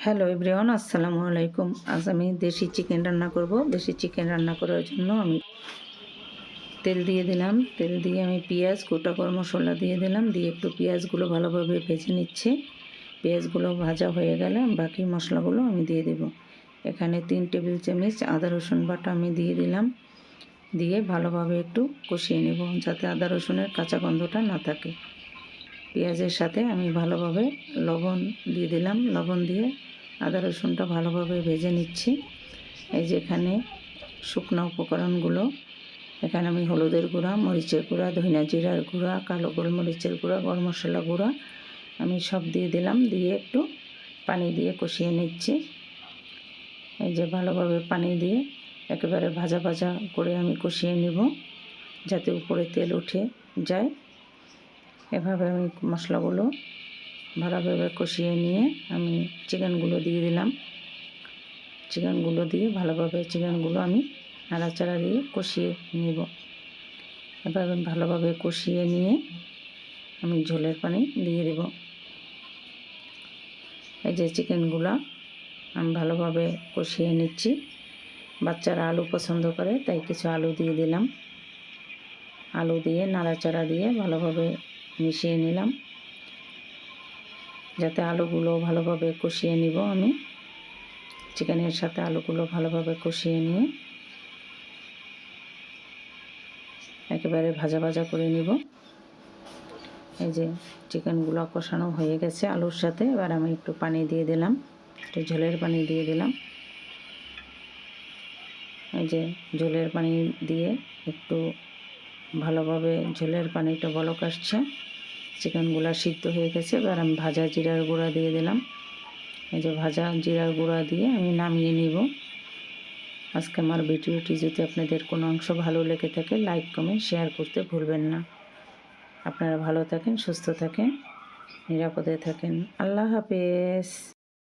Hello everyone, আসসালামু আলাইকুম। আজ আমি দেশি চিকেন রান্না করব। দেশি চিকেন রান্না করার জন্য আমি তেল দিয়ে দিলাম। তেল দিয়ে আমি পেঁয়াজ, গোটা গরম মশলা দিয়ে দিলাম। দিয়ে একটু পেঁয়াজগুলো ভালোভাবে ভেজে নিচ্ছি। পেঁয়াজগুলো ভাজা হয়ে গেলে বাকি মশলাগুলো আমি দিয়ে দেব। এখানে 3 টেবিল চামচ আদা রসুন বাটা আমি দিয়ে দিলাম। দিয়ে ভালোভাবে একটু কষিয়ে নেব, যাতে আদা রসুনের কাঁচা গন্ধটা না থাকে। পেঁয়াজের সাথে আমি ভালোভাবে লবণ দিয়ে দিলাম। লবণ দিয়ে আদা রসুনটা ভালোভাবে ভেজে নিচ্ছি। এই যে এখানে শুকনো উপকরণগুলো, এখানে আমি হলুদের গুঁড়া, মরিচের গুঁড়া, ধনিয়া জিরার গুঁড়া, কালো গোলমরিচের গুঁড়া, গরম মশলা গুঁড়া আমি সব দিয়ে দিলাম। দিয়ে একটু পানি দিয়ে কষিয়ে নিচ্ছি। এই যে ভালোভাবে পানি দিয়ে একেবারে ভাজা ভাজা করে আমি কষিয়ে নেব, যাতে উপরে তেল উঠে যায়। এভাবে আমি মশলাগুলো ভালোভাবে কষিয়ে নিয়ে আমি চিকেনগুলো দিয়ে দিলাম। চিকেনগুলো দিয়ে ভালোভাবে চিকেনগুলো আমি নাড়াচাড়া দিয়ে কষিয়ে নেব। এভাবে ভালোভাবে কষিয়ে নিয়ে আমি ঝোলের পানি দিয়ে দেব। এই যে চিকেনগুলো আমি ভালোভাবে কষিয়ে নিচ্ছি। বাচ্চারা আলু পছন্দ করে, তাই কিছু আলু দিয়ে দিলাম। আলু দিয়ে নাড়াচাড়া দিয়ে ভালোভাবে মিশিয়ে নিলাম, যাতে আলুগুলো ভালোভাবে কষিয়ে নিব। আমি চিকেনের সাথে আলুগুলো ভালোভাবে কষিয়ে নিয়ে একেবারে ভাজা ভাজা করে নিব। এই যে চিকেনগুলো কষানো হয়ে গেছে আলুর সাথে। এবার আমি একটু পানি দিয়ে দিলাম, একটু ঝোলের পানি দিয়ে দিলাম। এই যে ঝোলের পানি দিয়ে একটু ভালোভাবে ঝোলের পানিটা বলক আসছে, চিকেনগুলো সিদ্ধ হয়ে গেছে। এবার আমি ভাজা জিরার গুঁড়া দিয়ে দিলাম। এই যে ভাজা জিরার গুঁড়া দিয়ে আমি নামিয়ে নিব। আজকে আমার ভিডিওটি যদি আপনাদের কোনো অংশ ভালো লেগে থাকে, লাইক কমেন্ট শেয়ার করতে ভুলবেন না। আপনারা ভালো থাকেন, সুস্থ থাকেন, নিরাপদে থাকেন। আল্লাহ হাফেজ।